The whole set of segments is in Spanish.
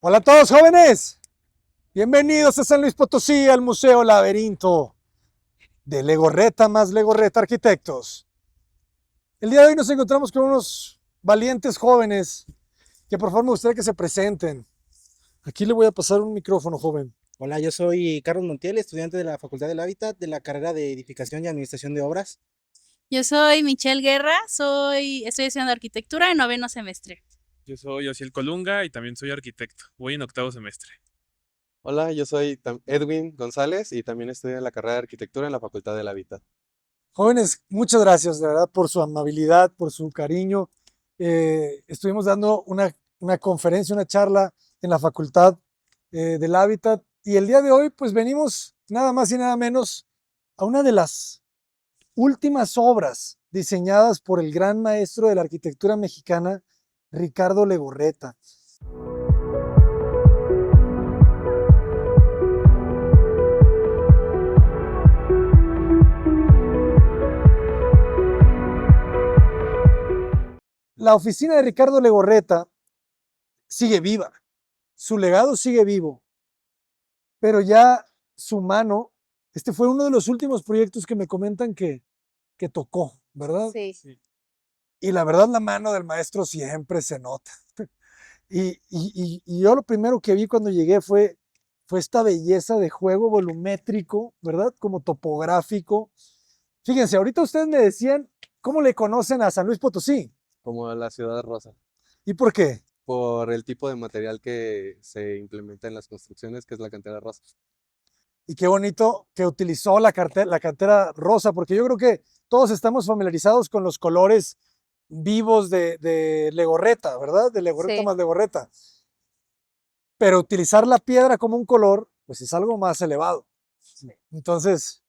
Hola a todos jóvenes, bienvenidos a San Luis Potosí al Museo Laberinto de Legorreta más Legorreta Arquitectos. El día de hoy nos encontramos con unos valientes jóvenes que por favor me gustaría que se presenten. Aquí le voy a pasar un micrófono, joven. Hola, yo soy Carlos Montiel, estudiante de la Facultad del Hábitat de la carrera de Edificación y Administración de Obras. Yo soy Michelle Guerra, estoy estudiando arquitectura en noveno semestre. Yo soy Osiel Colunga y también soy arquitecto. Voy en octavo semestre. Hola, yo soy Edwin González y también estudio en la carrera de arquitectura en la Facultad del Hábitat. Jóvenes, muchas gracias de verdad por su amabilidad, por su cariño. Estuvimos dando una conferencia, una charla en la Facultad del Hábitat y el día de hoy pues venimos nada más y nada menos a una de las últimas obras diseñadas por el gran maestro de la arquitectura mexicana, Ricardo Legorreta. La oficina de Ricardo Legorreta sigue viva, su legado sigue vivo, pero ya su mano, este fue uno de los últimos proyectos que me comentan que tocó, ¿verdad? Sí. Y la verdad la mano del maestro siempre se nota. Y yo lo primero que vi cuando llegué fue esta belleza de juego volumétrico, ¿verdad? Como topográfico. Fíjense, ahorita ustedes me decían cómo le conocen a San Luis Potosí. Como la ciudad rosa, ¿Y por qué? por el tipo de material que se implementa en las construcciones, que es la cantera rosa. Y qué bonito que utilizó la cantera rosa, porque yo creo que todos estamos familiarizados con los colores vivos de Legorreta, ¿verdad? De Legorreta Sí. más Legorreta. Pero utilizar la piedra como un color, pues es algo más elevado. Entonces,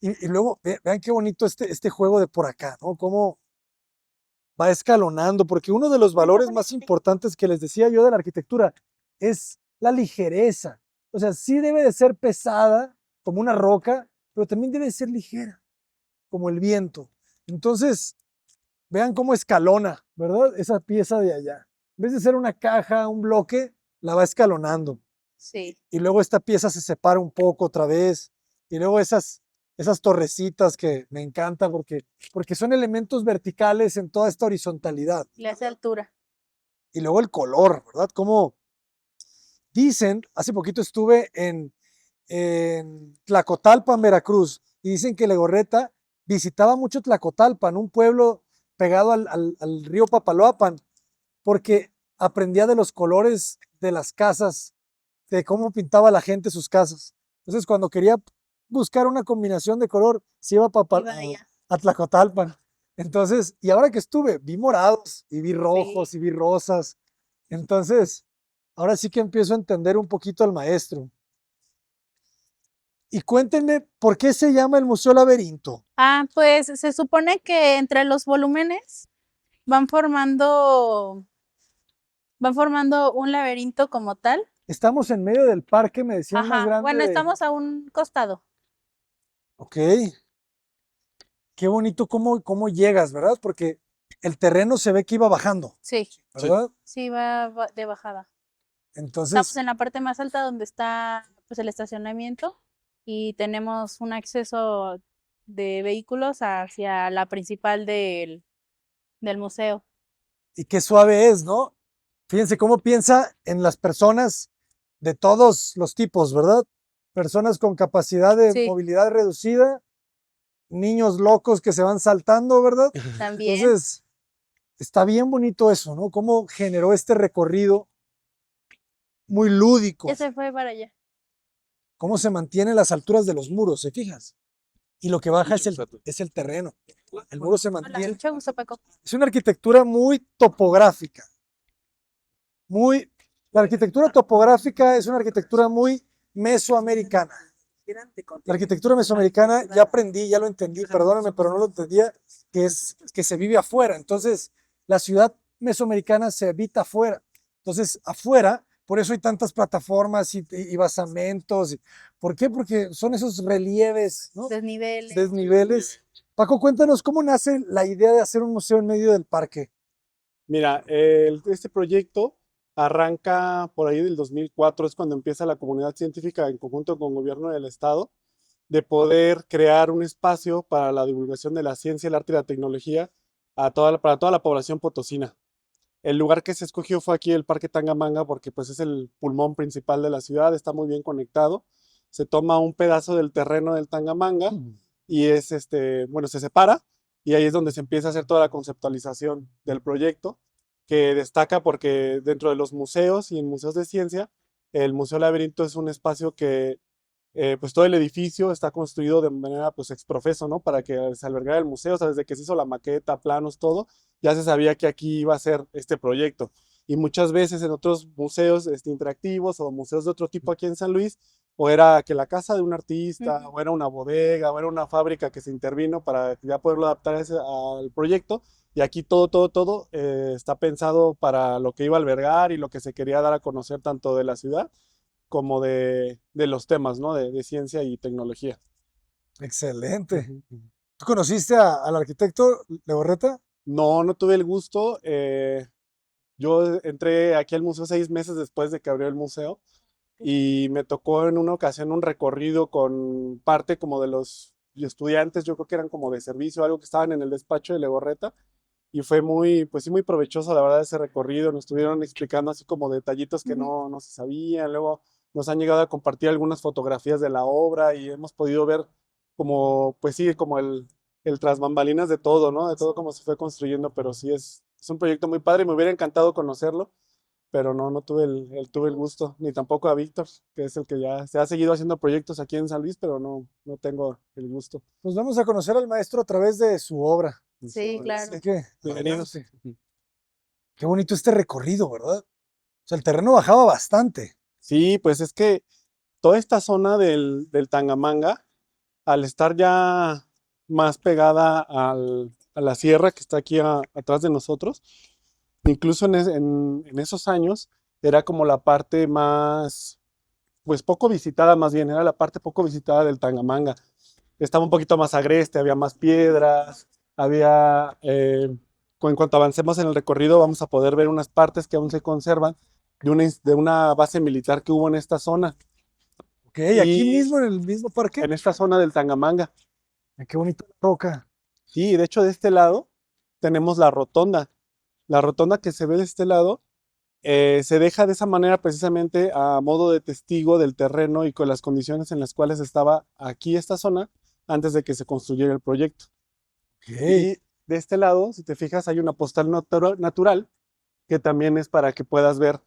y luego vean qué bonito este juego de por acá, ¿no? Cómo va escalonando, porque uno de los valores más importantes que les decía yo de la arquitectura es la ligereza. O sea, sí debe de ser pesada, como una roca, pero también debe de ser ligera, como el viento. Entonces, vean cómo escalona, ¿verdad? Esa pieza de allá. En vez de ser una caja, un bloque, la va escalonando. Sí. Y luego esta pieza se separa un poco otra vez. Y luego esas torrecitas que me encantan porque son elementos verticales en toda esta horizontalidad. Le hace altura. Y luego el color, ¿verdad? Como dicen, hace poquito estuve en Tlacotalpan, Veracruz, y dicen que Legorreta visitaba mucho Tlacotalpan, un pueblo pegado al río Papaloapan, porque aprendía de los colores de las casas, de cómo pintaba la gente sus casas. Entonces, cuando quería buscar una combinación de color, se iba a Tlacotalpan. Entonces, y ahora que estuve, vi morados, y vi rojos, Sí. y vi rosas. Entonces, ahora sí que empiezo a entender un poquito al maestro. Y cuéntenme, ¿por qué se llama el Museo Laberinto? Pues se supone que entre los volúmenes van formando, van formando un laberinto como tal. Estamos en medio del parque, me decían, más Ajá. grande Bueno, de... estamos a un costado. Ok, qué bonito cómo llegas, ¿verdad? Porque el terreno se ve que iba bajando, Sí. ¿verdad? Sí, va de bajada. Estamos Entonces, en la parte más alta donde está pues el estacionamiento y tenemos un acceso de vehículos hacia la principal del museo. y qué suave es, ¿no? Fíjense cómo piensa en las personas de todos los tipos, ¿verdad? Personas con capacidad de Sí. movilidad reducida, niños locos que se van saltando, ¿verdad? También. Entonces, está bien bonito eso, ¿no? Cómo generó este recorrido muy lúdico, Ese fue para allá. cómo se mantiene las alturas de los muros, ¿se fijas? Y lo que baja es el terreno. El muro se Hola, mantiene. mucho gusto, Paco. Es una arquitectura muy topográfica. La arquitectura topográfica es una arquitectura muy mesoamericana. La arquitectura mesoamericana, ya aprendí, ya lo entendí, perdóname, pero no lo entendía, que es que se vive afuera. Entonces, la ciudad mesoamericana se habita afuera. Entonces, afuera, por eso hay tantas plataformas y basamentos. ¿Por qué? Porque son esos relieves, ¿no? Desniveles. Desniveles. Paco, cuéntanos cómo nace la idea de hacer un museo en medio del parque. Mira, este proyecto arranca por ahí del 2004, es cuando empieza la comunidad científica en conjunto con el gobierno del estado de poder crear un espacio para la divulgación de la ciencia, el arte y la tecnología para toda la población potosina. El lugar que se escogió fue aquí el Parque Tangamanga porque pues es el pulmón principal de la ciudad, está muy bien conectado. Se toma un pedazo del terreno del Tangamanga y bueno, se separa y ahí es donde se empieza a hacer toda la conceptualización del proyecto, que destaca porque dentro de los museos y en museos de ciencia, el Museo Laberinto es un espacio que pues todo el edificio está construido de manera pues exprofeso, ¿no? Para que se albergara el museo, o sea, desde que se hizo la maqueta, planos, todo, ya se sabía que aquí iba a ser este proyecto. Y muchas veces en otros museos interactivos o museos de otro tipo aquí en San Luis, o era que la casa de un artista, o era una bodega, o era una fábrica que se intervino para ya poderlo adaptar al proyecto. Y aquí todo está pensado para lo que iba a albergar y lo que se quería dar a conocer tanto de la ciudad como de los temas, ¿no? De ciencia y tecnología. Excelente. Ujú. ¿Tú conociste al arquitecto Legorreta? No, no tuve el gusto. Yo entré aquí al museo 6 meses después de que abrió el museo y me tocó en una ocasión un recorrido con parte como de los estudiantes, yo creo que eran como de servicio, algo que estaban en el despacho de Legorreta y fue muy, pues sí, muy provechoso, la verdad, ese recorrido. Nos estuvieron explicando así como detallitos que no se sabían. Luego nos han llegado a compartir algunas fotografías de la obra y hemos podido ver como, pues sí, como el tras bambalinas de todo, ¿no? De todo cómo se fue construyendo, pero sí es un proyecto muy padre y me hubiera encantado conocerlo, pero no tuve tuve el gusto, ni tampoco a Víctor, que es el que ya se ha seguido haciendo proyectos aquí en San Luis, pero no tengo el gusto. Pues vamos a conocer al maestro a través de su obra. Sí, claro. Así que, Bienvenidos. adelante. Qué bonito este recorrido, ¿verdad? O sea, el terreno bajaba bastante. Sí, pues es que toda esta zona del Tangamanga, al estar ya más pegada a la sierra que está aquí atrás de nosotros, incluso en esos años era como la parte más, pues poco visitada más bien, era la parte poco visitada del Tangamanga. Estaba un poquito más agreste, había más piedras, había, en cuanto avancemos en el recorrido vamos a poder ver unas partes que aún se conservan de una base militar que hubo en esta zona. Ok, aquí Y mismo en el mismo parque. en esta zona del Tangamanga. Qué bonita roca. Sí, de hecho de este lado tenemos la rotonda. La rotonda que se ve de este lado se deja de esa manera precisamente a modo de testigo del terreno y con las condiciones en las cuales estaba aquí esta zona antes de que se construyera el proyecto. Ok. Y de este lado, si te fijas, hay una postal natural que también es para que puedas ver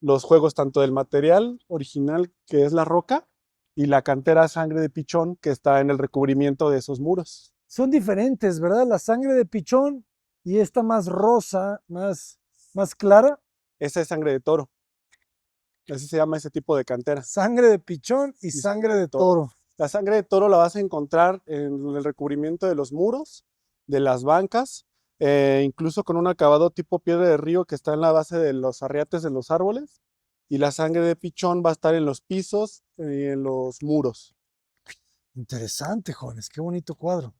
los juegos tanto del material original que es la roca y la cantera sangre de pichón que está en el recubrimiento de esos muros. Son diferentes, ¿verdad? La sangre de pichón y esta más rosa, más clara. Esa es sangre de toro. Así se llama ese tipo de cantera. Sangre de pichón y sangre de toro. La sangre de toro la vas a encontrar en el recubrimiento de los muros, de las bancas, incluso con un acabado tipo piedra de río que está en la base de los arriates de los árboles. Y la sangre de pichón va a estar en los pisos y en los muros. Interesante, jóvenes, qué bonito cuadro.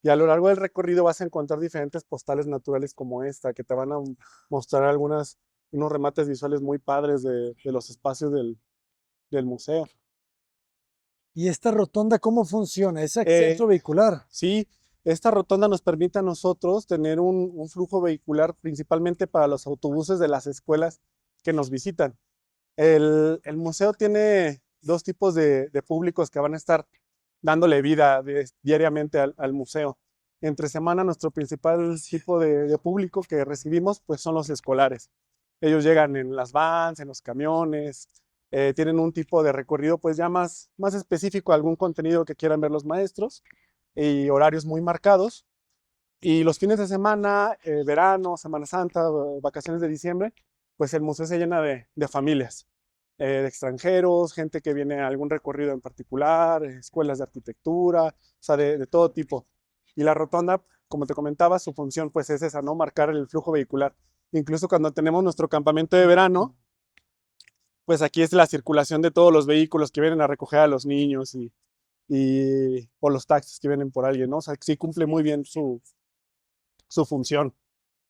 Y a lo largo del recorrido vas a encontrar diferentes postales naturales como esta, que te van a mostrar unos remates visuales muy padres de los espacios del museo. ¿Y esta rotonda cómo funciona? ¿Es acceso vehicular? Sí, esta rotonda nos permite a nosotros tener un flujo vehicular principalmente para los autobuses de las escuelas que nos visitan. El museo tiene dos tipos de públicos que van a estar dándole vida diariamente al museo. Entre semana, nuestro principal tipo de público que recibimos pues son los escolares. Ellos llegan en las vans, en los camiones, tienen un tipo de recorrido pues ya más específico, algún contenido que quieran ver los maestros y horarios muy marcados. Y los fines de semana, verano, Semana Santa, vacaciones de diciembre, pues el museo se llena de familias, de extranjeros, gente que viene a algún recorrido en particular, escuelas de arquitectura, o sea, de todo tipo. Y la rotonda, como te comentaba, su función pues es esa, ¿no? Marcar el flujo vehicular. Incluso cuando tenemos nuestro campamento de verano, pues aquí es la circulación de todos los vehículos que vienen a recoger a los niños o los taxis que vienen por alguien, ¿no? O sea, sí cumple muy bien su función.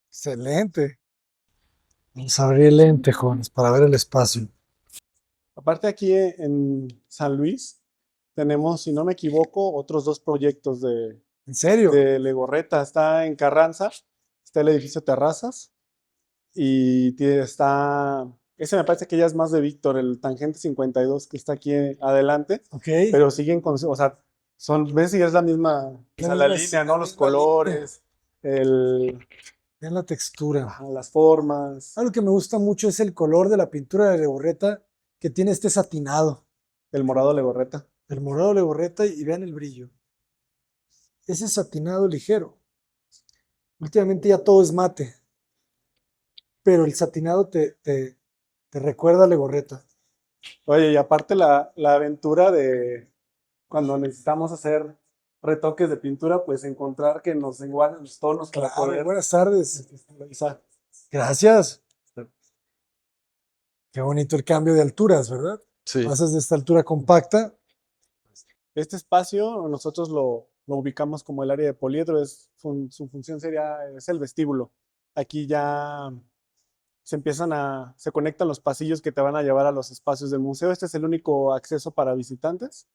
Excelente. Vamos a abrir el lente, jóvenes, para ver el espacio. Aparte aquí en San Luis tenemos, si no me equivoco, otros 2 proyectos ¿En serio? de Legorreta. Está en Carranza, está el edificio Terrazas y ese me parece que ya es más de Víctor, el Tangente 52 que está aquí adelante, Ok. pero siguen o sea, ves y es la misma, o sea, la línea, ¿no? Los colores, Vean la textura. ajá, las formas, Algo que me gusta mucho es el color de la pintura de Legorreta, que tiene este satinado. el morado Legorreta. El morado Legorreta y vean el brillo. Ese satinado ligero. Últimamente ya todo es mate, pero el satinado te recuerda a Legorreta. Oye, y aparte la aventura de cuando necesitamos hacer retoques de pintura, pues encontrar que nos enguaden los tonos para Claro, poder buenas tardes. realizar. Gracias. Qué bonito el cambio de alturas, ¿verdad? Sí. Pasas de esta altura compacta. Este espacio nosotros lo ubicamos como el área de poliedro, su función es el vestíbulo. Aquí ya se conectan los pasillos que te van a llevar a los espacios del museo. Este es el único acceso para visitantes.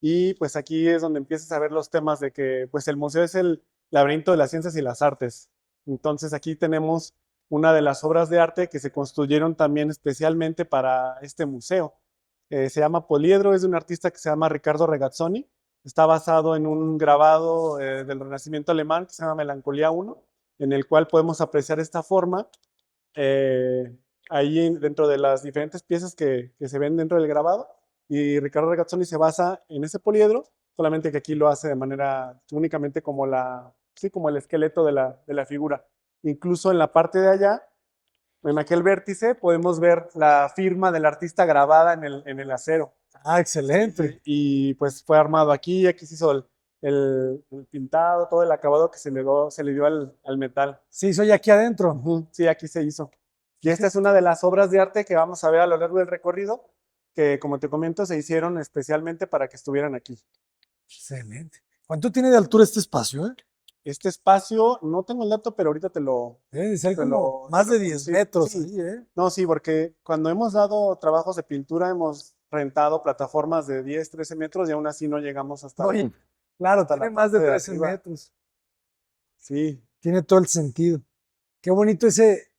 Y pues aquí es donde empiezas a ver los temas de que pues el museo es el laberinto de las ciencias y las artes. Entonces aquí tenemos una de las obras de arte que se construyeron también especialmente para este museo. Se llama Poliedro, es de un artista que se llama Riccardo Regazzoni. Está basado en un grabado del Renacimiento alemán que se llama Melancolía 1, en el cual podemos apreciar esta forma ahí dentro de las diferentes piezas que se ven dentro del grabado. Y Riccardo Regazzoni se basa en ese poliedro, solamente que aquí lo hace de manera únicamente como como el esqueleto de la figura. Incluso en la parte de allá, en aquel vértice, podemos ver la firma del artista grabada en el acero. Ah, excelente. Y pues fue armado aquí se hizo el pintado, todo el acabado que se le dio al metal. Sí, soy aquí adentro. Ujú, sí, aquí se hizo. Y esta es una de las obras de arte que vamos a ver a lo largo del recorrido, que como te comento, se hicieron especialmente para que estuvieran aquí. Excelente. ¿Cuánto tiene de altura este espacio? Este espacio, no tengo el dato, pero ahorita Debe de ser te como lo- más te de lo- 10 sí, metros sí. ahí, ¿eh? No, sí, porque cuando hemos dado trabajos de pintura hemos rentado plataformas de 10, 13 metros y aún así no llegamos Oye, claro, hasta tiene la más de parte 13 arriba. metros. Sí, Tiene todo el sentido. Qué bonito ese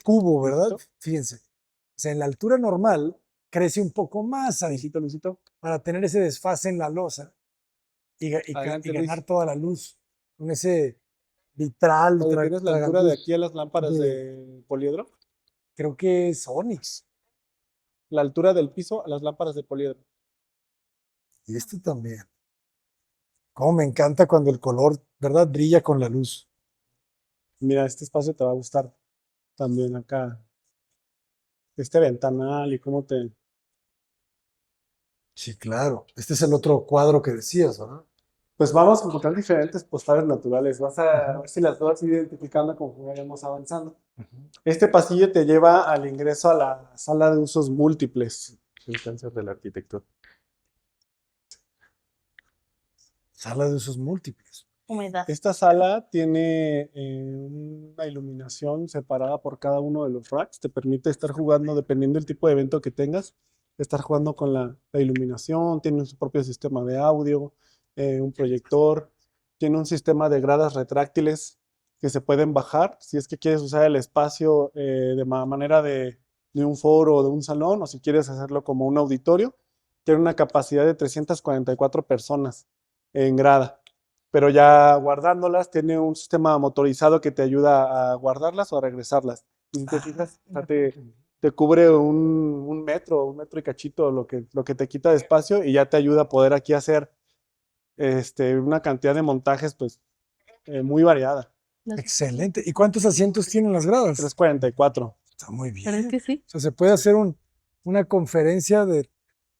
cubo, ¿verdad? Luisito. Fíjense. O sea, en la altura normal crece un poco más ahí Luisito, Luisito. para tener ese desfase en la losa Adelante, y Luis. ganar toda la luz con ese vitral. Oye, ¿tienes la altura de tragaluz aquí a las lámparas de- de poliedro? Creo que es Onix. La altura del piso a las lámparas de poliedro. Y este también. Cómo me encanta cuando el color, ¿verdad? Brilla con la luz. Mira, este espacio te va a gustar también acá. Este ventanal y cómo te... Sí, claro. Este es el otro cuadro que decías, ¿verdad? Pues vamos a encontrar diferentes postales naturales. Vas a ver si las vas identificando conforme vayamos avanzando. Este pasillo te lleva al ingreso a la sala de usos múltiples. El cáncer de la arquitectura. Sala de usos múltiples. Humedad. Esta sala tiene una iluminación separada por cada uno de los racks. Te permite estar jugando, dependiendo del tipo de evento que tengas, estar jugando con la iluminación. Tiene su propio sistema de audio, un proyector. Tiene un sistema de gradas retráctiles que se pueden bajar si es que quieres usar el espacio de manera de un foro o de un salón, o si quieres hacerlo como un auditorio. Tiene una capacidad de 344 personas en grada, pero ya guardándolas tiene un sistema motorizado que te ayuda a guardarlas o a regresarlas. Y si te fijas, o sea, te cubre un metro y cachito lo que te quita de espacio y ya te ayuda a poder aquí hacer una cantidad de montajes pues muy variada. Excelente. ¿Y cuántos asientos tienen las gradas? 344. Está muy bien. Pero es que sí. O sea, se puede hacer una conferencia de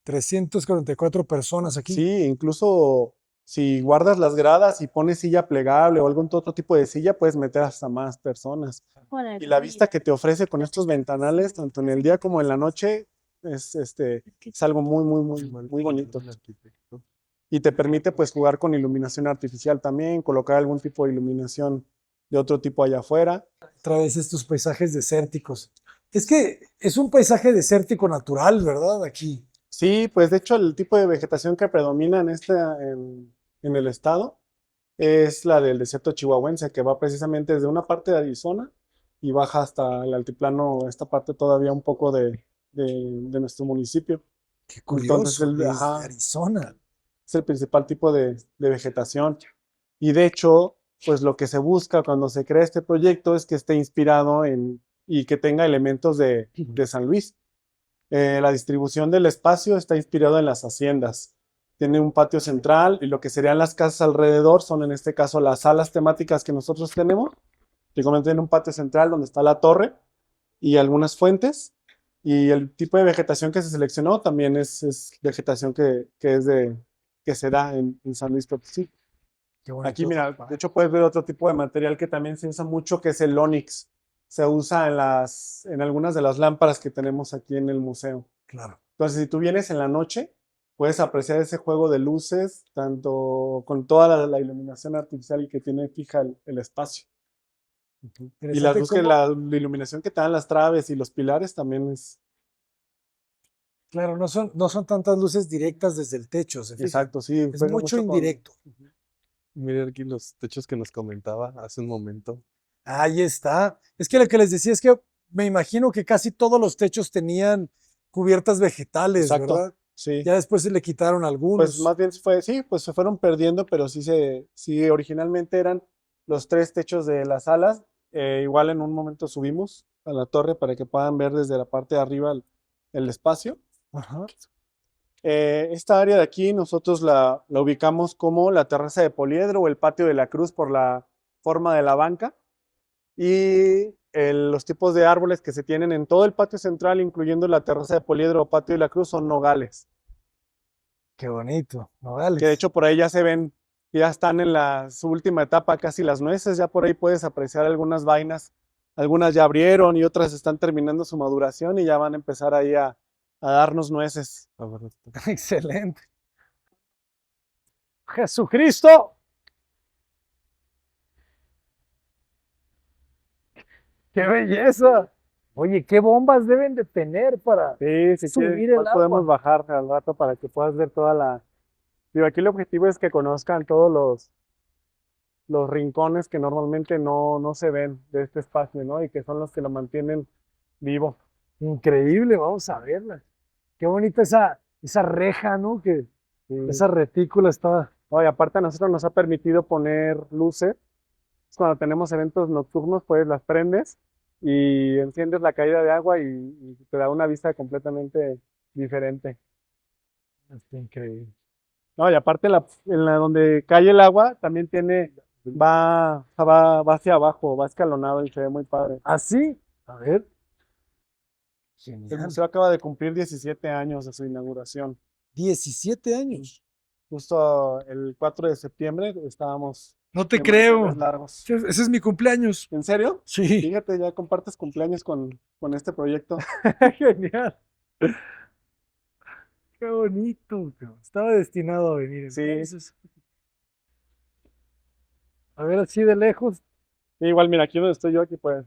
344 personas aquí. Sí, incluso si guardas las gradas y pones silla plegable o algún otro tipo de silla, puedes meter hasta más personas. Bueno, Y la vista que te ofrece con estos ventanales, tanto en el día como en la noche, es algo muy bonito. Y te permite pues jugar con iluminación artificial también, colocar algún tipo de iluminación de otro tipo allá afuera. Otra vez estos paisajes desérticos. Es que es un paisaje desértico natural, ¿verdad? Aquí. Sí, pues de hecho el tipo de vegetación que predomina en el estado es la del desierto chihuahuense, que va precisamente desde una parte de Arizona y baja hasta el altiplano, esta parte todavía un poco de nuestro municipio. Qué Entonces, curioso, desde ajá, Arizona. es el principal tipo de vegetación. Y de hecho, pues lo que se busca cuando se crea este proyecto es que esté inspirado y que tenga elementos de San Luis. La distribución del espacio está inspirado en las haciendas. Tiene un patio central y lo que serían las casas alrededor son en este caso las salas temáticas que nosotros tenemos. Que comenté en un patio central donde está la torre y algunas fuentes. Y el tipo de vegetación que se seleccionó también es vegetación que se da en San Luis Potosí. Qué Aquí, bonito. mira, de hecho puedes ver otro tipo de material que también se usa mucho, que es el ónix. Se usa en algunas de las lámparas que tenemos aquí en el museo. Claro. Entonces, si tú vienes en la noche, puedes apreciar ese juego de luces, tanto con toda la iluminación artificial y que tiene fija el espacio. Y las Interesante luces, cómo, la iluminación que te dan las traves y los pilares también es claro, no son tantas luces directas desde el techo, ¿se fijan? exacto, sí, Es juega mucho mucho con. indirecto. Mira aquí los techos que nos comentaba hace un momento. Ahí está. Es que lo que les decía es que me imagino que casi todos los techos tenían cubiertas vegetales, Exacto, ¿verdad? sí. Ya después se le quitaron Pues algunos. más bien sí, pues se fueron perdiendo, pero sí originalmente eran los tres techos de las salas. Igual en un momento subimos a la torre para que puedan ver desde la parte de arriba el espacio. Ajá. Esta área de aquí nosotros la ubicamos como la terraza de Poliedro o el patio de la Cruz por la forma de la banca. Y los tipos de árboles que se tienen en todo el patio central, incluyendo la terraza de Poliedro o patio de la Cruz, son nogales. Qué bonito. Que de Nogales. hecho por ahí ya se ven, ya están en su última etapa casi las nueces, ya por ahí puedes apreciar algunas vainas, algunas ya abrieron y otras están terminando su maduración y ya van a empezar ahí a darnos nueces. A ver, Excelente. Jesucristo. ¡Qué belleza! Oye, ¿qué bombas deben de tener para Sí, si subir quieres, el igual podemos agua? bajar al rato para que puedas ver toda la. Digo, aquí el objetivo es que conozcan todos los rincones que normalmente no se ven de este espacio, ¿no? Y que son los que lo mantienen vivo. Increíble, vamos a verla. Qué bonita esa reja, ¿no? Que Sí. esa retícula está. No, y aparte a nosotros nos ha permitido poner luces. Cuando tenemos eventos nocturnos, pues las prendes y enciendes la caída de agua y te da una vista completamente diferente. Está increíble. No, y aparte en la donde cae el agua también va hacia abajo, va escalonado y se ve muy padre. ¿Ah, sí? A ver. El Genial. museo acaba de cumplir 17 años de su inauguración. 17 años. Justo el 4 de septiembre estábamos No te de creo. manteles largos. Ese es mi cumpleaños. ¿En serio? Sí. Fíjate, ya compartes cumpleaños con este proyecto. Genial. Qué bonito. Estaba destinado a venir. Sí. Entonces. A ver, así de lejos. Igual, mira, aquí donde estoy yo, aquí puedes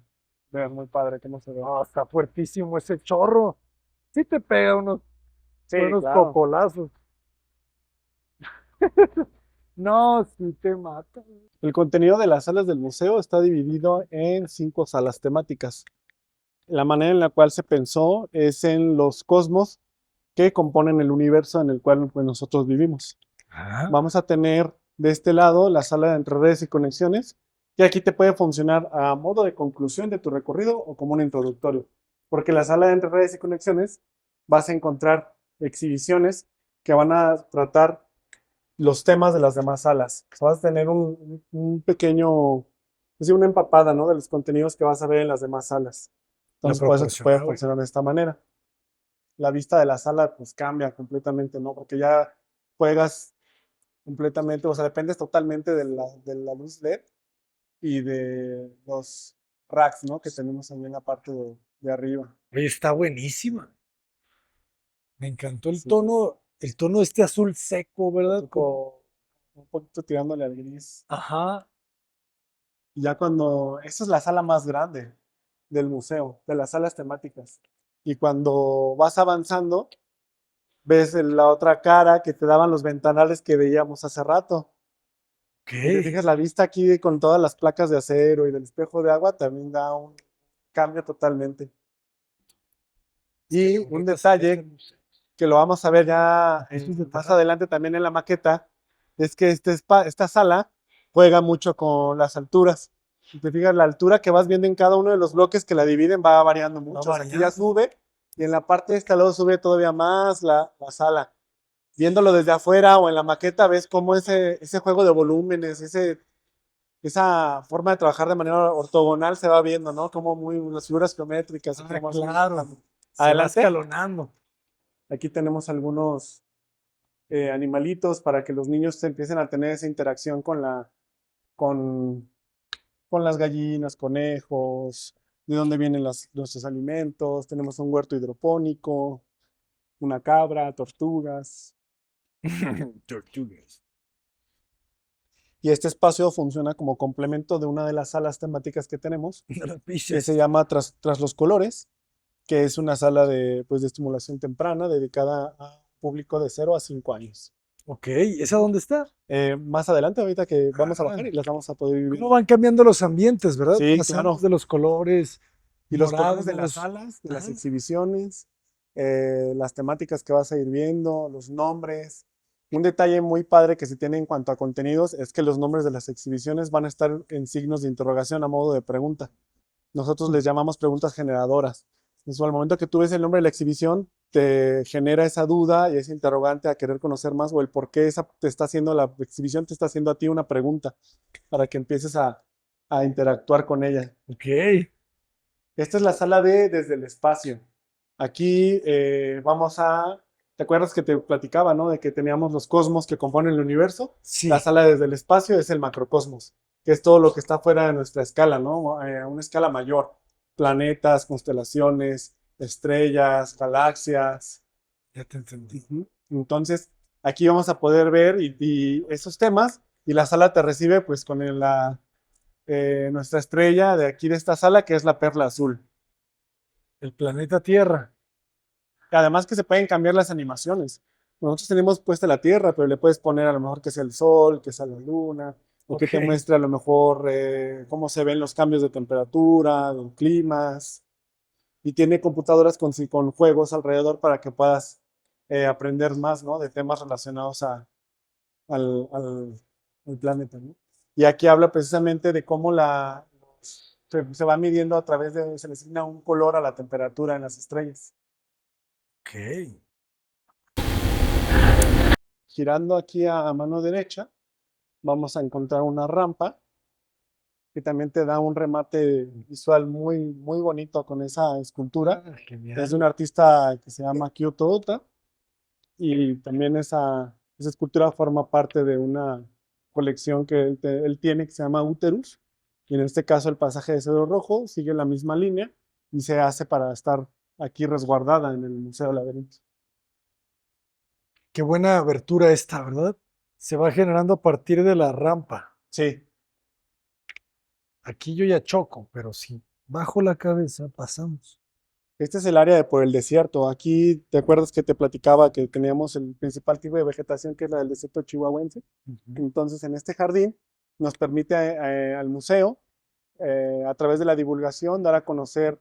ver muy padre cómo se ve. No, está fuertísimo ese chorro. Sí te pega unos Sí, buenos claro. cocolazos. No, sí te mata. El contenido de las salas del museo está dividido en 5 salas temáticas. La manera en la cual se pensó es en los cosmos que componen el universo en el cual pues, nosotros vivimos. Vamos a tener de este lado la sala de entre redes y conexiones, que aquí te puede funcionar a modo de conclusión de tu recorrido o como un introductorio. Porque en la sala de entre redes y conexiones vas a encontrar exhibiciones que van a tratar los temas de las demás salas. O sea, vas a tener un pequeño, es decir, una empapada, ¿no? De los contenidos que vas a ver en las demás salas. Entonces, por eso te puede funcionar de esta manera. La vista de la sala, pues, cambia completamente, ¿no? Porque ya juegas completamente, o sea, dependes totalmente de la luz LED y de los racks, ¿no? Que tenemos también en la parte de arriba. Oye, está buenísima. Me encantó el Sí. tono este azul seco, ¿verdad? Un poquito tirándole al gris. Ajá. Ya cuando, esa es la sala más grande del museo, de las salas temáticas. Y cuando vas avanzando, ves la otra cara que te daban los ventanales que veíamos hace rato. Y te fijas, la vista aquí con todas las placas de acero y del espejo de agua también da un cambio totalmente. Y un detalle que lo vamos a ver ya más adelante también en la maqueta, es que esta sala juega mucho con las alturas. Si te fijas, la altura que vas viendo en cada uno de los bloques que la dividen va variando mucho. O sea, aquí ya sube y en la parte esta luego sube todavía más la sala. Viéndolo desde afuera o en la maqueta ves cómo ese juego de volúmenes, esa forma de trabajar de manera ortogonal se va viendo, ¿no? Como las figuras geométricas. Y cómo se van Claro. trabajando. Se va Adelante. escalonando. Aquí tenemos algunos animalitos para que los niños empiecen a tener esa interacción con, con las gallinas, conejos, de dónde vienen nuestros alimentos. Tenemos un huerto hidropónico, una cabra, tortugas. Tortugas. Y este espacio funciona como complemento de una de las salas temáticas que tenemos, No lo que pises. se llama Tras los Colores, que es una sala pues, de estimulación temprana dedicada a público de 0 a 5 años. Ok, ¿esa dónde está? Más adelante, ahorita que vamos a bajar y las vamos a poder vivir. ¿Cómo van cambiando los ambientes, verdad? Sí, Pasamos claro. de los colores Y los colores de las morados. salas, de las Ajá. exhibiciones, las temáticas que vas a ir viendo, los nombres. Un detalle muy padre que se tiene en cuanto a contenidos es que los nombres de las exhibiciones van a estar en signos de interrogación a modo de pregunta. Nosotros les llamamos preguntas generadoras. Entonces, al momento que tú ves el nombre de la exhibición, te genera esa duda y ese interrogante a querer conocer más o el por qué la exhibición te está haciendo a ti una pregunta para que empieces a interactuar con ella. Ok. Esta es la sala de Desde el Espacio. Aquí ¿te acuerdas que te platicaba, ¿no? De que teníamos los cosmos que componen el universo. Sí. La sala Desde el Espacio es el macrocosmos, que es todo lo que está fuera de nuestra escala, ¿no? A una escala mayor. Planetas, constelaciones, estrellas, galaxias. Ya te entendí. Ujú. Entonces, aquí vamos a poder ver y esos temas y la sala te recibe pues con nuestra estrella de aquí de esta sala, que es la perla azul. El planeta Tierra. Además que se pueden cambiar las animaciones. Nosotros tenemos puesta la Tierra, pero le puedes poner a lo mejor que sea el Sol, que sea la Luna, o que te Ok. muestre a lo mejor cómo se ven los cambios de temperatura, de climas. Y tiene computadoras con juegos alrededor para que puedas aprender más, ¿no? De temas relacionados al planeta, ¿no? Y aquí habla precisamente de cómo se va midiendo se le asigna un color a la temperatura en las estrellas. Ok. Girando aquí a mano derecha, vamos a encontrar una rampa que también te da un remate visual muy, muy bonito con esa escultura. Ah, genial. Es de un artista que se llama Kyoto Ota y también esa escultura forma parte de una colección que él tiene que se llama Uterus. Y en este caso el pasaje de Cedro Rojo sigue la misma línea y se hace para estar aquí resguardada en el Museo Laberinto. Qué buena abertura esta, ¿verdad? Se va generando a partir de la rampa. Sí, Aquí yo ya choco, pero si bajo la cabeza pasamos. este es el área de por el desierto. Aquí, ¿te acuerdas que te platicaba que teníamos el principal tipo de vegetación que es la del desierto chihuahuense? Entonces, en este jardín nos permite al museo, a través de la divulgación, dar a conocer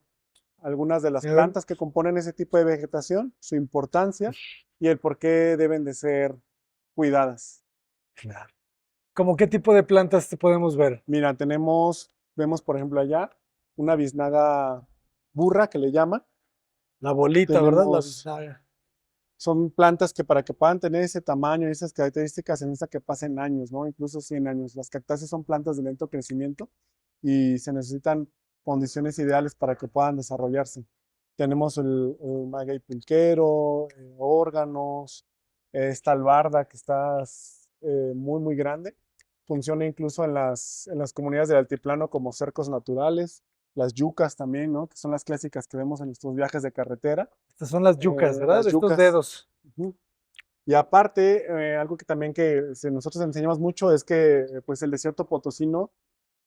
algunas de las Claro. plantas que componen ese tipo de vegetación, su importancia y el por qué deben de ser cuidadas. Claro. ¿Cómo qué tipo de plantas te podemos ver? Mira, vemos por ejemplo allá una biznaga burra que le llaman. La bolita, ¿verdad? La Tenemos- bisagra. Son plantas que para que puedan tener ese tamaño y esas características se necesita que pasen años, ¿no? Incluso 100 años. Las cactáceas son plantas de lento crecimiento y se necesitan condiciones ideales para que puedan desarrollarse. Tenemos el maguey pulquero, órganos, esta albarda que está muy, muy grande. Funciona incluso en las comunidades del altiplano como cercos naturales. Las yucas también, ¿no? Que son las clásicas que vemos en nuestros viajes de carretera. Estas son las yucas, ¿verdad? las Estos yucas. dedos. Ujú. Y aparte, algo que también nosotros enseñamos mucho es que pues el desierto potosino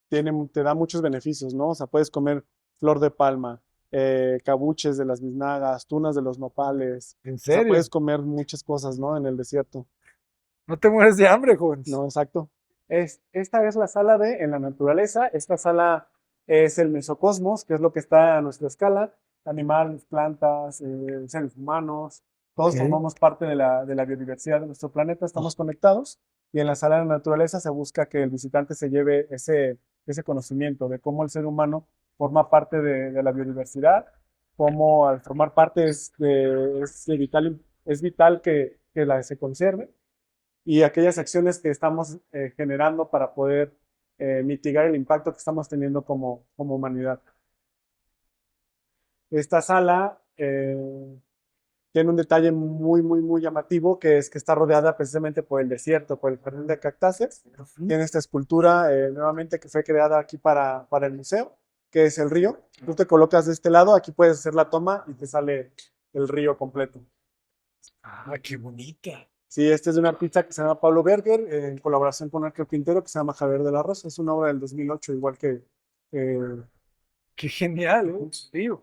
te da muchos beneficios, ¿no? O sea, puedes comer flor de palma, cabuches de las biznagas, tunas de los nopales. ¿En O sea, serio? puedes comer muchas cosas, ¿no? En el desierto. No te mueres de hambre, jóvenes. No, exacto. Esta es la sala de En la naturaleza. Esta sala es el mesocosmos, que es lo que está a nuestra escala. Animales, plantas, seres humanos, todos Ok. formamos parte de la biodiversidad de nuestro planeta, estamos conectados. Y en la sala de la naturaleza se busca que el visitante se lleve ese conocimiento de cómo el ser humano forma parte de la biodiversidad, cómo al formar parte es vital que la se conserve y aquellas acciones que estamos generando para poder mitigar el impacto que estamos teniendo como humanidad. Esta sala tiene un detalle muy llamativo, que es que está rodeada precisamente por el desierto, por el jardín de cactáceas. Tiene esta escultura nuevamente que fue creada aquí para el museo, que es el río. Tú te colocas de este lado, aquí puedes hacer la toma y te sale el río completo. Ah, qué bonita. Sí, este es de un artista que se llama Pablo Berger, en colaboración con un arquitecto que se llama Javier de la Rosa. Es una obra del 2008, igual que... Qué genial, ¿eh? Tío.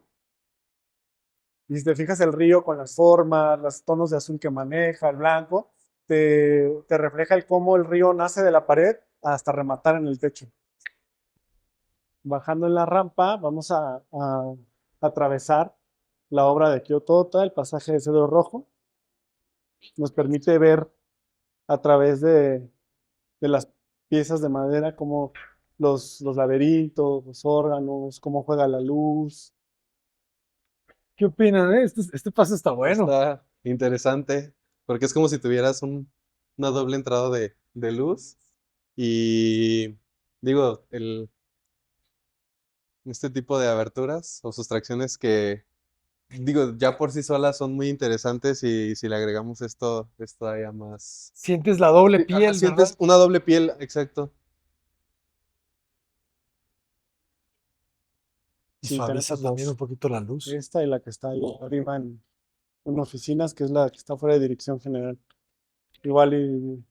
y si te fijas el río con las formas, los tonos de azul que maneja, el blanco, te refleja el cómo el río nace de la pared hasta rematar en el techo. Bajando en la rampa, vamos a atravesar la obra de Kyoto Ota, el pasaje de Cedro Rojo. Nos permite ver a través de las piezas de madera como los laberintos, los órganos, cómo juega la luz. ¿Qué opinan, eh? Este paso está bueno. Está interesante, porque es como si tuvieras una doble entrada de luz. Y digo, este tipo de aberturas o sustracciones que, digo, ya por sí solas son muy interesantes y si le agregamos esto, es todavía más... Sientes la doble Sí, piel, sientes ¿verdad? una doble piel, exacto. Sí, Suaviza tenemos también un dos. poquito la luz. Esta y la que está ahí arriba en oficinas, que es la que está fuera de dirección general. Igual y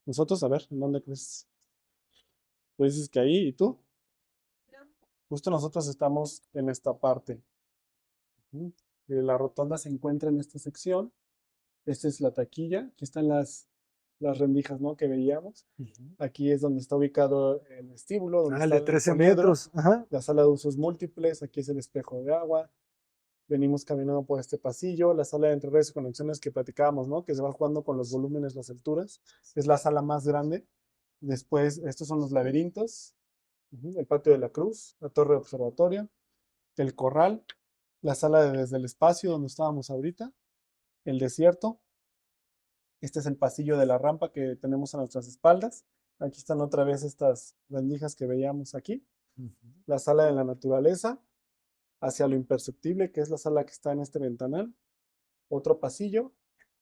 nosotros, a ver, ¿en dónde crees? Tú dices que ahí, ¿y tú? Justo nosotros estamos en esta parte. Ujú. La rotonda se encuentra en esta sección. Esta es la taquilla. Aquí están las rendijas, ¿no? Que veíamos. Aquí es donde está ubicado el vestíbulo, donde Ah, el está de el 13 poliedro, metros. Ajá. la sala de usos múltiples. Aquí es el espejo de agua. Venimos caminando por este pasillo, la sala de entre redes y conexiones que platicábamos, ¿no? Que se va jugando con los volúmenes, las alturas. Es la sala más grande. Después, estos son los laberintos, el patio de la cruz, la torre de observatorio, el corral, la sala de desde el espacio donde estábamos ahorita, el desierto. Este es el pasillo de la rampa que tenemos a nuestras espaldas. Aquí están otra vez estas rendijas que veíamos aquí. La sala de la naturaleza, hacia lo imperceptible, que es la sala que está en este ventanal. Otro pasillo,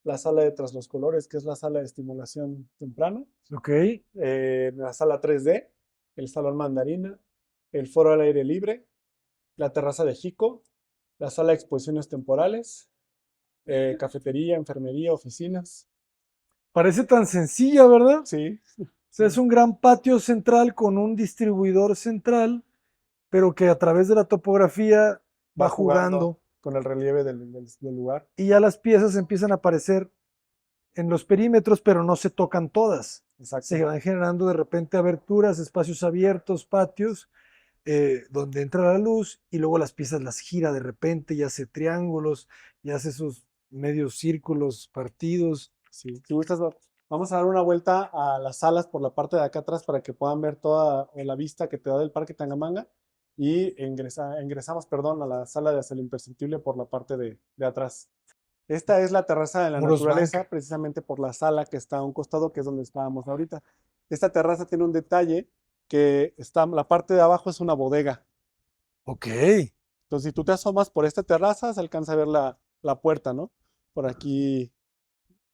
la sala de tras los colores, que es la sala de estimulación temprana. Ok. La sala 3D, el salón mandarina, el foro al aire libre, la terraza de Jico, la sala de exposiciones temporales, cafetería, enfermería, oficinas. Parece tan sencilla, ¿verdad? Sí, O sea, es un gran patio central con un distribuidor central, pero que a través de la topografía va jugando con el relieve del lugar. y ya las piezas empiezan a aparecer en los perímetros, pero no se tocan todas. Exacto. Se van generando de repente aberturas, espacios abiertos, patios, donde entra la luz y luego las piezas las gira de repente y hace triángulos y hace esos medios círculos partidos. Sí, si gustas, vamos a dar una vuelta a las salas por la parte de acá atrás para que puedan ver toda la vista que te da del Parque Tangamanga y ingresamos, perdón, a la sala de hacia lo imperceptible por la parte de atrás. Esta es la terraza de la Muros naturaleza, banca. precisamente por la sala que está a un costado, que es donde estábamos ahorita. Esta terraza tiene un detalle que la parte de abajo es una bodega. Ok. Entonces, si tú te asomas por esta terraza, se alcanza a ver la puerta, ¿no? Por aquí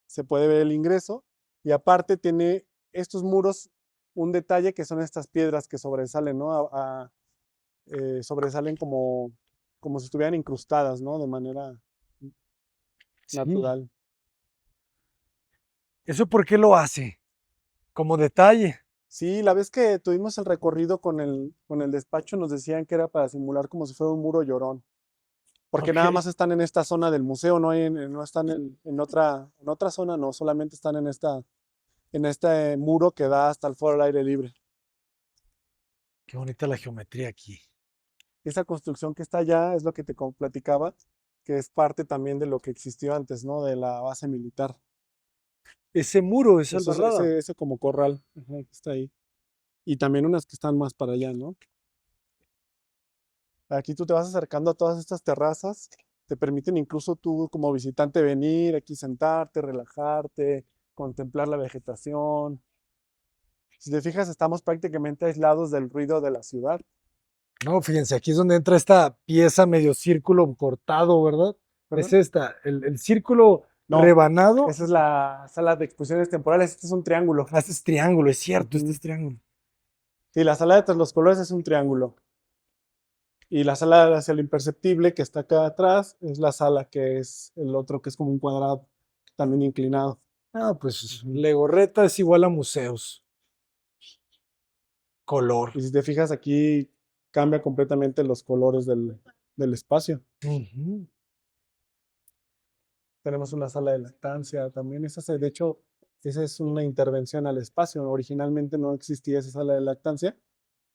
se puede ver el ingreso y aparte tiene estos muros un detalle que son estas piedras que sobresalen, ¿no? Sobresalen como si estuvieran incrustadas, ¿no? De manera Sí. natural. ¿Eso por qué lo hace? Como detalle. Sí, la vez que tuvimos el recorrido con el despacho nos decían que era para simular como si fuera un muro llorón, porque nada Ok. más están en esta zona del museo, no están en otra zona, no, solamente están en este muro que da hasta el foro al aire libre. Qué bonita la geometría aquí. Esa construcción que está allá es lo que te platicaba, que es parte también de lo que existió antes, ¿no? De la base militar. Ese muro, esa Eso, albarrada. ese como corral, ajá, que está ahí. Y también unas que están más para allá, ¿no? Aquí tú te vas acercando a todas estas terrazas, te permiten incluso tú como visitante venir aquí, sentarte, relajarte, contemplar la vegetación. Si te fijas, estamos prácticamente aislados del ruido de la ciudad. No, fíjense, aquí es donde entra esta pieza medio círculo cortado, ¿verdad? Es ¿Perdón? esta, el círculo No, rebanado. esa es la sala de exposiciones temporales, este es un triángulo. Ah, este es triángulo, es cierto, este Ujú. es triángulo. Sí, la sala de tras los colores es un triángulo. Y la sala hacia lo imperceptible que está acá atrás es la sala que es el otro que es como un cuadrado, también inclinado. Ah, pues Ujú. Legorreta es igual a museos. Color. Y si te fijas aquí cambia completamente los colores del espacio. Ujú. Tenemos una sala de lactancia también. De hecho, esa es una intervención al espacio. Originalmente no existía esa sala de lactancia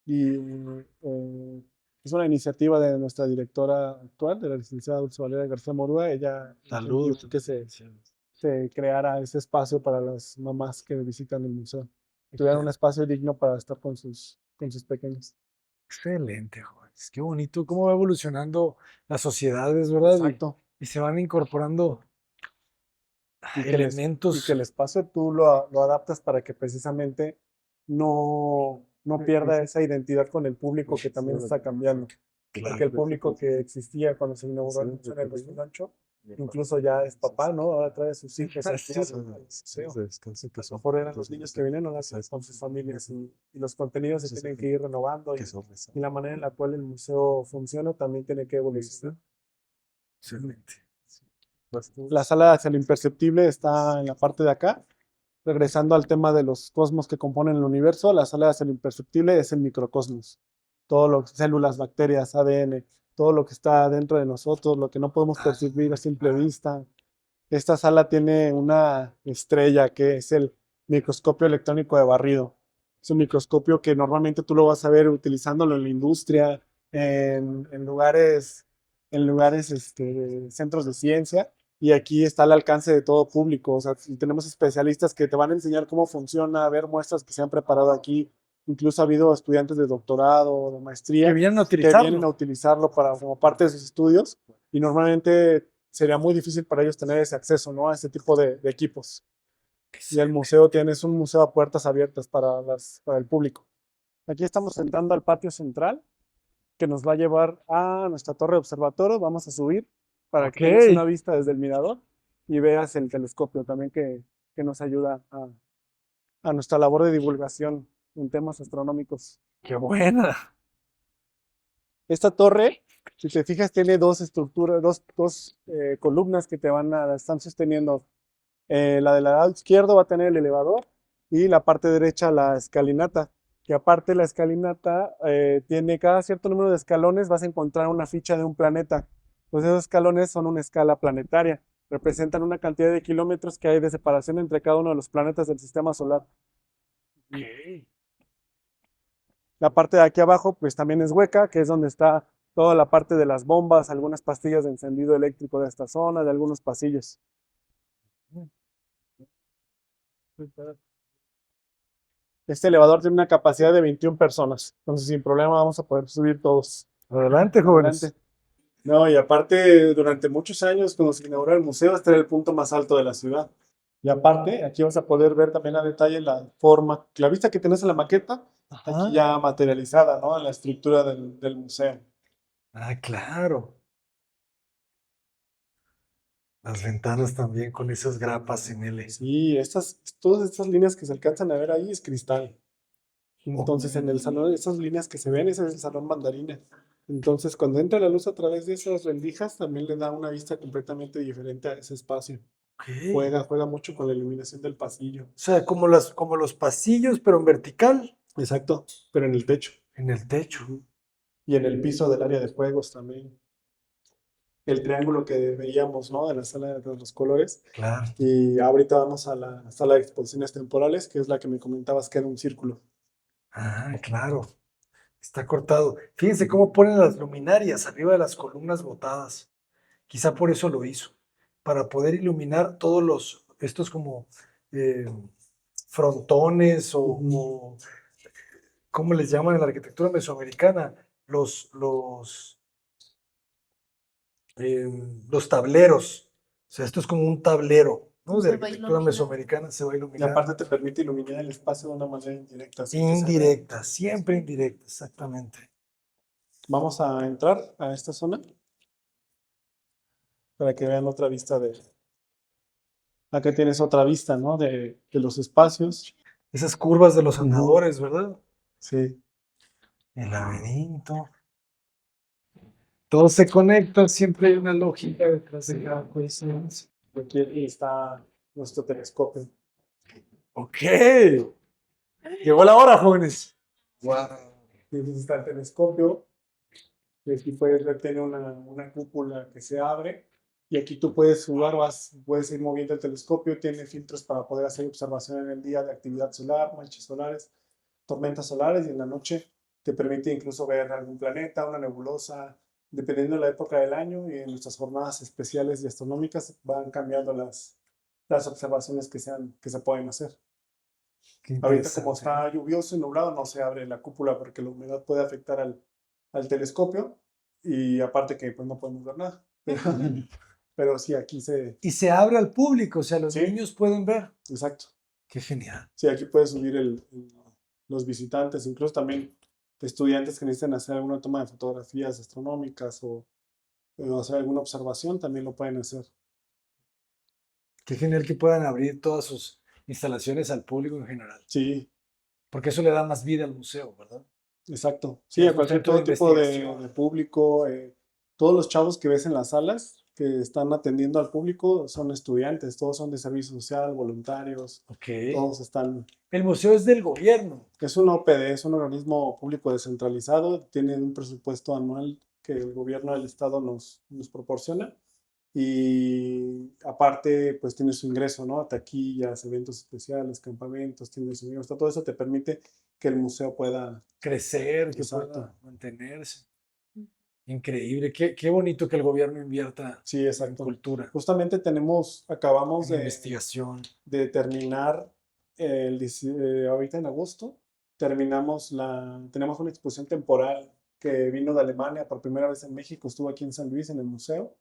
y es una iniciativa de nuestra directora actual, de la licenciada Dulce Valeria García Morúa. Ella Salud. incentivó que se creara ese espacio para las mamás que visitan el museo. Tuvieran un espacio digno para estar con sus pequeños. Excelente, jóvenes. Qué bonito cómo va evolucionando las sociedades, ¿verdad? Exacto. Y se van incorporando Y que elementos. el espacio tú lo adaptas para que precisamente no pierda esa identidad con el público que también está cambiando. Porque el público que existía cuando se inauguró el museo en el 2008, incluso ya es papá, ¿no? Ahora trae a sus hijos aquí al museo. A lo mejor eran los niños que vienen ahora con sus familias y los contenidos se tienen que ir renovando y la manera en la cual el museo funciona también tiene que evolucionar. Excelente. La sala hacia lo imperceptible está en la parte de acá. Regresando al tema de los cosmos que componen el universo, la sala hacia lo imperceptible es el microcosmos. Todo lo células, bacterias, ADN, todo lo que está dentro de nosotros, lo que no podemos percibir a simple vista. Esta sala tiene una estrella que es el microscopio electrónico de barrido. Es un microscopio que normalmente tú lo vas a ver utilizándolo en la industria, en lugares, centros de ciencia, y aquí está al alcance de todo público. O sea, tenemos especialistas que te van a enseñar cómo funciona, ver muestras que se han preparado aquí. Incluso ha habido estudiantes de doctorado, de Que maestría, vienen a que vienen a utilizarlo. utilizarlo como parte de sus estudios, y normalmente sería muy difícil para ellos tener ese acceso, ¿no? A ese tipo de equipos. Y el museo es un museo a puertas abiertas para el público. Aquí estamos entrando al patio central, que nos va a llevar a nuestra torre de observatorio. Vamos a subir para que Ok. tengas una vista desde el mirador y veas el telescopio también que nos ayuda a nuestra labor de divulgación en temas astronómicos. Qué buena. Esta torre, si te fijas, tiene dos estructuras, dos columnas que están sosteniendo. La del lado izquierdo va a tener el elevador y la parte derecha la escalinata. Que aparte la escalinata tiene cada cierto número de escalones, vas a encontrar una ficha de un planeta. Pues esos escalones son una escala planetaria. Representan una cantidad de kilómetros que hay de separación entre cada uno de los planetas del sistema solar. La parte de aquí abajo, pues también es hueca, que es donde está toda la parte de las bombas, algunas pastillas de encendido eléctrico de esta zona, de algunos pasillos. Este elevador tiene una capacidad de 21 personas, entonces sin problema vamos a poder subir todos. Adelante, jóvenes. Adelante. No, y aparte, durante muchos años, cuando se inauguró el museo, este era el punto más alto de la ciudad. Y aparte, aquí vas a poder ver también a detalle la forma, la vista que tenés en la maqueta, Ajá. aquí ya materializada, ¿no? En la estructura del museo. Ah, claro. Las ventanas también con esas grapas en L. Sí, todas estas líneas que se alcanzan a ver ahí es cristal. Entonces, en el salón, esas líneas que se ven, ese es el salón mandarina. Entonces, cuando entra la luz a través de esas rendijas, también le da una vista completamente diferente a ese espacio. Ok. Juega mucho con la iluminación del pasillo. O sea, como los pasillos, pero en vertical, Exacto, pero en el techo. en el techo. Ujú. Y en el piso del área de juegos también. El triángulo que veíamos, ¿no? De la sala de los colores. Claro. Y ahorita vamos a la sala de exposiciones temporales, que es la que me comentabas que era un círculo. Ah, claro. Está cortado. Fíjense cómo ponen las luminarias arriba de las columnas botadas. Quizá por eso lo hizo, para poder iluminar estos como eh, frontones o, ¿cómo les llaman en la arquitectura mesoamericana? Los tableros. O sea, esto es como un tablero, ¿no? De Se va a arquitectura iluminar. mesoamericana, se va a Y iluminar. aparte te permite iluminar el espacio de una manera indirecta. Sin que se vea. Indirecta, siempre indirecta, exactamente. Vamos a entrar a esta zona para que vean otra vista de... Acá tienes otra vista, ¿no? De los espacios. Esas curvas de los Ujú. andadores, ¿verdad? Sí. El laberinto. Todo se conecta, siempre hay una lógica detrás de cada cosa. Aquí está nuestro telescopio. Ok. Llegó la hora, jóvenes. Entonces está el telescopio. Y aquí puedes ver, tiene una cúpula que se abre. Y aquí tú puedes jugar, puedes ir moviendo el telescopio. Tiene filtros para poder hacer observación en el día de actividad solar, manchas solares, tormentas solares. Y en la noche te permite incluso ver algún planeta, una nebulosa. Dependiendo de la época del año y en nuestras jornadas especiales y astronómicas van cambiando las observaciones que se pueden hacer. Qué Ahorita como interesante. está lluvioso y nublado no se abre la cúpula porque la humedad puede afectar al telescopio y aparte que pues no podemos ver nada. Pero sí, aquí Y se abre al público, o sea, los Sí. niños pueden ver. exacto. Qué genial. Sí, aquí puedes subir los visitantes, incluso también estudiantes que necesitan hacer alguna toma de fotografías astronómicas o hacer alguna observación, también lo pueden hacer. Qué genial que puedan abrir todas sus instalaciones al público en general. Sí, Porque eso le da más vida al museo, ¿verdad? exacto. Sí, Sí, es a un cualquier centro de todo tipo de investigación. público, todos los chavos que ves en las salas que están atendiendo al público son estudiantes, todos son de servicio social, voluntarios, Ok. todos están. El museo es del gobierno. Es un OPD, es un organismo público descentralizado, tiene un presupuesto anual que el gobierno del estado nos proporciona y aparte pues tiene su ingreso, ¿no? Taquillas, eventos especiales, campamentos, tiene su ingreso, todo eso te permite que el museo pueda. Crecer, que Exacto. pueda mantenerse. Increíble. Qué bonito que el gobierno invierta Sí, en exacto. cultura, Justamente acabamos en de investigación. terminar ahorita en agosto, tenemos una exposición temporal que vino de Alemania por primera vez en México, estuvo aquí en San Luis en el museo,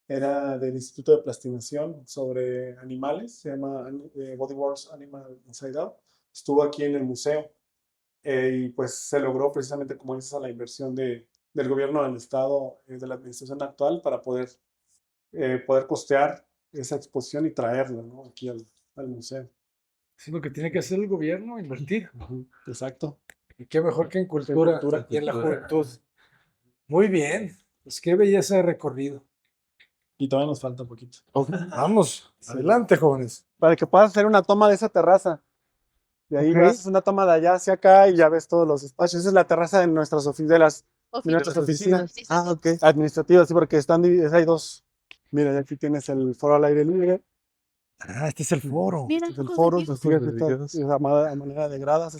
era del Instituto de Plastinación sobre animales, se llama Body Wars Animal Inside Out, estuvo aquí en el museo y pues se logró precisamente, como dices, a la inversión del gobierno del estado, de la administración actual para poder costear esa exposición y traerla, ¿no? Aquí al museo. Es lo que tiene que hacer el gobierno, invertir. Ujú, exacto. Y qué mejor que en cultura, cultura. y en la juventud. Muy bien. Pues qué belleza de recorrido. Y todavía nos falta un poquito. Vamos, Sí. adelante, jóvenes. Para que puedas hacer una toma de esa terraza. De ahí Ok. haces una toma de allá hacia acá y ya ves todos los espacios. Esa es la terraza de nuestras oficinas. Nuestras oficinas. Ah, ok. Administrativas, sí, porque están divididas. Hay dos. Mira, aquí tienes el foro al aire libre. Ah, este es el foro. Mira, Este es el ojos de foro. tigre. Fíjate, Supervividos. esta a manera de gradas.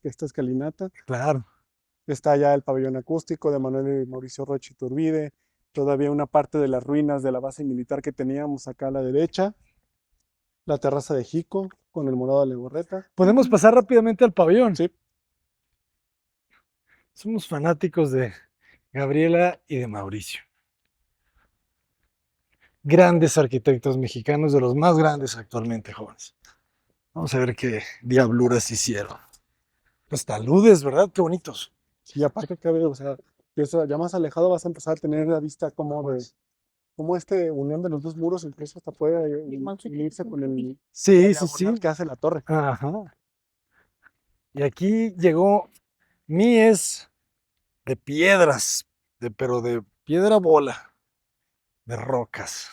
Esta escalinata. Claro. Está ya el pabellón acústico de Manuel y Mauricio Rocha Iturbide. Todavía una parte de las ruinas de la base militar que teníamos acá a la derecha. La terraza de Jico con el morado de Legorreta. Podemos pasar rápidamente al pabellón. Sí. Somos fanáticos de Gabriela y de Mauricio. Grandes arquitectos mexicanos, de los más grandes actualmente, jóvenes. Vamos a ver qué diabluras hicieron. Los taludes, ¿verdad? Qué bonitos. Y aparte que, o sea, ya más alejado vas a empezar a tener la vista como unión de los dos muros, incluso hasta puede unirse con la Sí, sí, diagonal sí. que hace la torre. Ajá. Y aquí llegó Mies de piedras, pero de piedra bola, de rocas,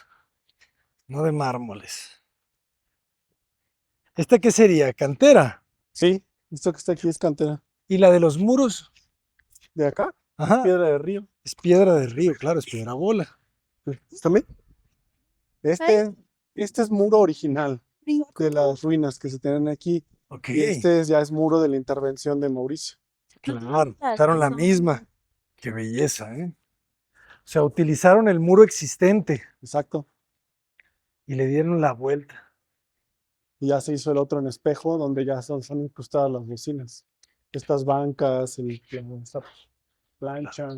no de mármoles. ¿Esta qué sería? ¿Cantera? Sí, esto que está aquí es cantera. ¿Y la de los muros? De acá, Ajá, piedra de río. es piedra de río, claro, es piedra bola. ¿También? Este es muro original de las ruinas que se tienen aquí. Ok, Y ya es muro de la intervención de Mauricio. claro, usaron la misma. Qué belleza, ¿eh? O sea, utilizaron el muro existente Exacto. y le dieron la vuelta. Y ya se hizo el otro en espejo, donde ya son incrustadas las bocinas. Estas bancas, esta plancha.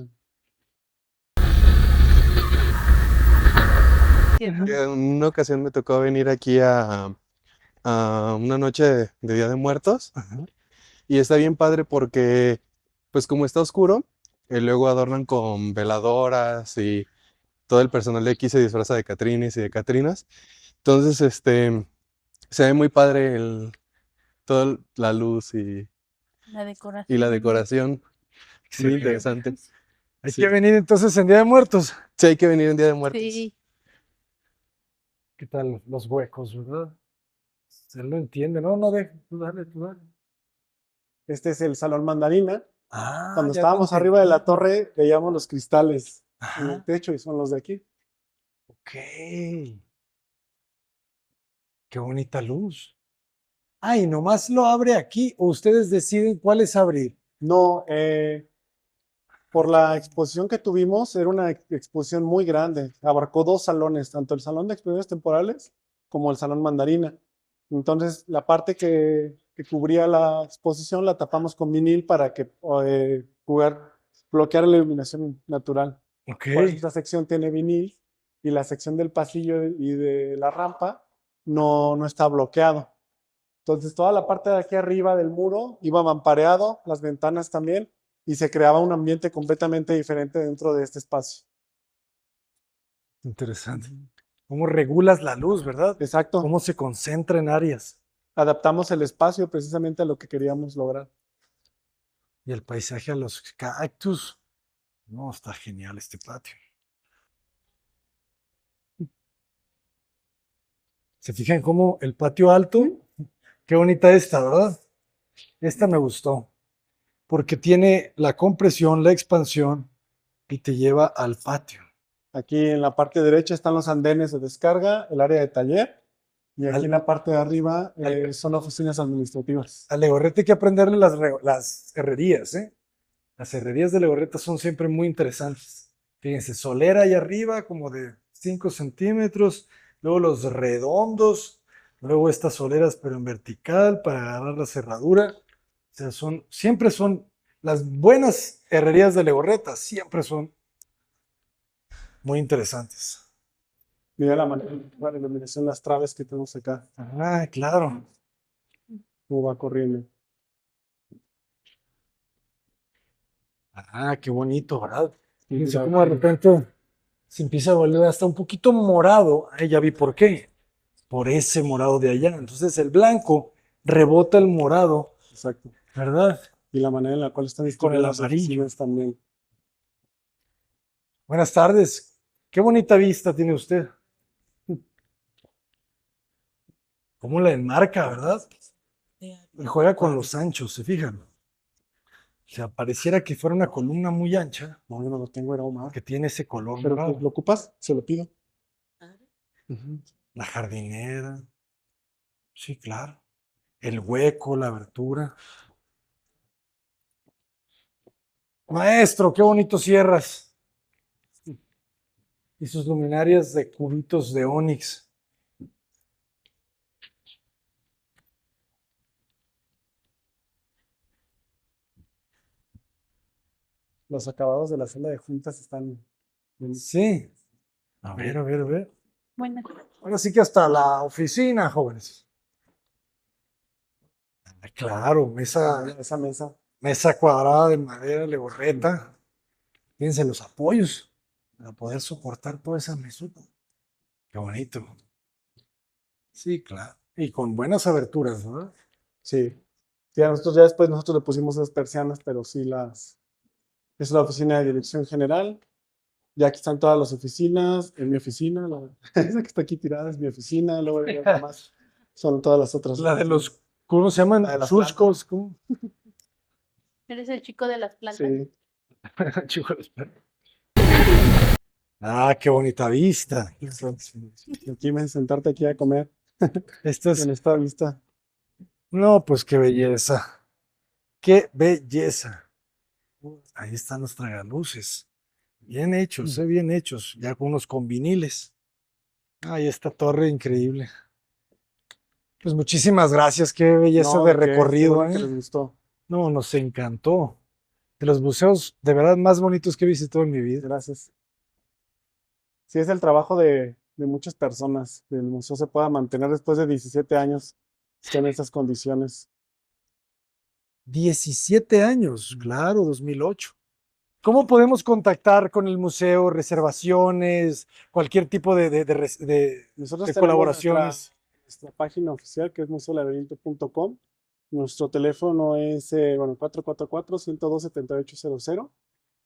En una ocasión me tocó venir aquí a una noche de Día de Muertos Ajá. y está bien padre porque, pues como está oscuro, luego adornan con veladoras y todo el personal de aquí se disfraza de catrines y de catrinas. Entonces, se ve muy padre toda la luz La decoración. y la decoración. Muy Excelente. interesante. Hay Sí. que venir entonces en Día de Muertos. Sí, hay que venir en Día de Muertos. Sí. ¿Qué tal los huecos, verdad? Él lo entiende, no, no, tú dale, tú dale. Este es el Salón Mandarina. Ah, Cuando ya lo estábamos arriba de la entendí. torre, veíamos los cristales en el Ajá, techo y son los de aquí. ok. Qué bonita luz. Ah, y nomás lo abre aquí, o ustedes deciden cuáles abrir. No, por la exposición que tuvimos, era una exposición muy grande. Abarcó 2 salones, tanto el salón de exposiciones temporales como el salón Mandarina. Entonces, la parte que cubría la exposición la tapamos con vinil para que poder bloquear la iluminación natural. Ok. Por eso esta sección tiene vinil y la sección del pasillo y de la rampa no está bloqueado. Entonces, toda la parte de aquí arriba del muro iba mampareado, las ventanas también, y se creaba un ambiente completamente diferente dentro de este espacio. Interesante. ¿Cómo regulas la luz, verdad? Exacto. ¿Cómo se concentra en áreas? Adaptamos el espacio precisamente a lo que queríamos lograr. Y el paisaje a los cactus. No, está genial este patio. ¿Se fijan cómo el patio alto? Qué bonita esta, ¿verdad? Esta me gustó. Porque tiene la compresión, la expansión y te lleva al patio. Aquí en la parte derecha están los andenes de descarga, el área de taller, y aquí Al- en la parte de arriba al- son oficinas administrativas. A Legorreta hay que aprenderle las herrerías, ¿eh? Las herrerías de Legorreta son siempre muy interesantes. Fíjense, solera ahí arriba, como de 5 centímetros, luego los redondos, luego estas soleras, pero en vertical para agarrar la cerradura. O sea, siempre son las buenas herrerías de Legorreta, siempre son muy interesantes. Mira la manera de la iluminación, las traves que tenemos acá, Ah, claro. cómo va corriendo. Ah, qué bonito, ¿verdad? Fíjense Mira, cómo de repente se empieza a volver hasta un poquito morado. Ah, ya vi por qué. Por ese morado de allá. Entonces el blanco rebota el morado, exacto. ¿verdad? Y la manera en la cual están Con el distribuidas las amarillo. oficinas también. Buenas tardes. Qué bonita vista tiene usted. Cómo la enmarca, ¿verdad? Y juega con los anchos, ¿se fijan? O sea, pareciera que fuera una columna muy ancha, No, yo no lo tengo, era Omar. que tiene ese color Pero morado. ¿lo ocupas? Se lo pido. La jardinera. Sí, claro. El hueco, la abertura. Maestro, qué bonito cierras. Y sus luminarias de cubitos de ónix. Los acabados de la sala de juntas están Sí. A ver, a ver, a ver. Bueno, Ahora sí que hasta la oficina, jóvenes. Ah, claro, esa mesa. mesa cuadrada de madera, legorreta. Fíjense los apoyos para poder soportar toda esa mesota. Qué bonito. Sí, claro. Y con buenas aberturas, ¿verdad? Sí. Sí, a nosotros ya después nosotros le pusimos esas persianas, pero sí es la oficina de dirección general. Ya aquí están todas las oficinas, en mi oficina, esa que está aquí tirada es mi oficina, luego hay más son todas las otras. La de los, ¿cómo se llaman? La de las Surcos, ¿cómo? Eres el chico de las plantas. Sí, Chico, ah, qué bonita vista. aquí vas a sentarte aquí a comer Esto es, en esta vista. no, pues qué belleza. Qué belleza. Ahí están los tragaluces. Bien hechos, bien hechos. Ya con unos con viniles. Ay, esta torre increíble. Pues muchísimas gracias. Qué belleza No, de ¿de qué? Qué recorrido, bueno que ¿eh? les gustó. No, nos encantó. De los museos de verdad más bonitos que he visitado en mi vida. Gracias. Sí, es el trabajo de muchas personas. El museo se pueda mantener después de 17 años en esas condiciones. 17 años, claro, 2008. ¿Cómo podemos contactar con el museo? Reservaciones, cualquier tipo Nosotros de tenemos colaboraciones. nuestra página oficial que es museolaberinto.com. Nuestro teléfono es 444-102-7800.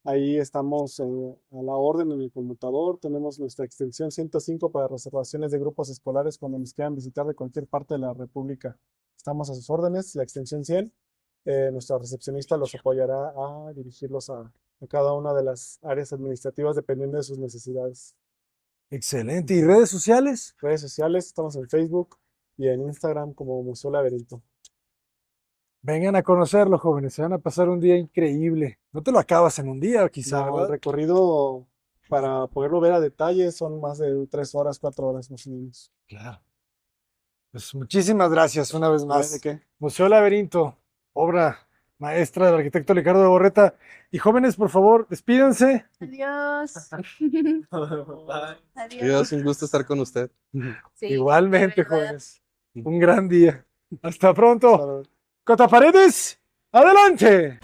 Ahí estamos a la orden en el conmutador. Tenemos nuestra extensión 105 para reservaciones de grupos escolares cuando nos quieran visitar de cualquier parte de la República. Estamos a sus órdenes, la extensión 100. Nuestra recepcionista los apoyará a dirigirlos a cada una de las áreas administrativas dependiendo de sus necesidades. Excelente. ¿Y redes sociales? Redes sociales, estamos en Facebook y en Instagram como Museo Laberinto. Vengan a conocerlo, jóvenes. Se van a pasar un día increíble. No te lo acabas en un día, quizá, No, el ¿verdad? recorrido para poderlo ver a detalle son más de 3 horas, 4 horas más o menos. Claro. Pues muchísimas gracias una vez ¿No hay más. de qué? Museo Laberinto, obra maestra del arquitecto Ricardo de Borreta. Y jóvenes, por favor, despídense. Adiós. Adiós. Dios, un gusto estar con usted. Sí, Igualmente, de verdad. jóvenes. Un gran día. Hasta pronto. Para- Cota Paredes, adelante.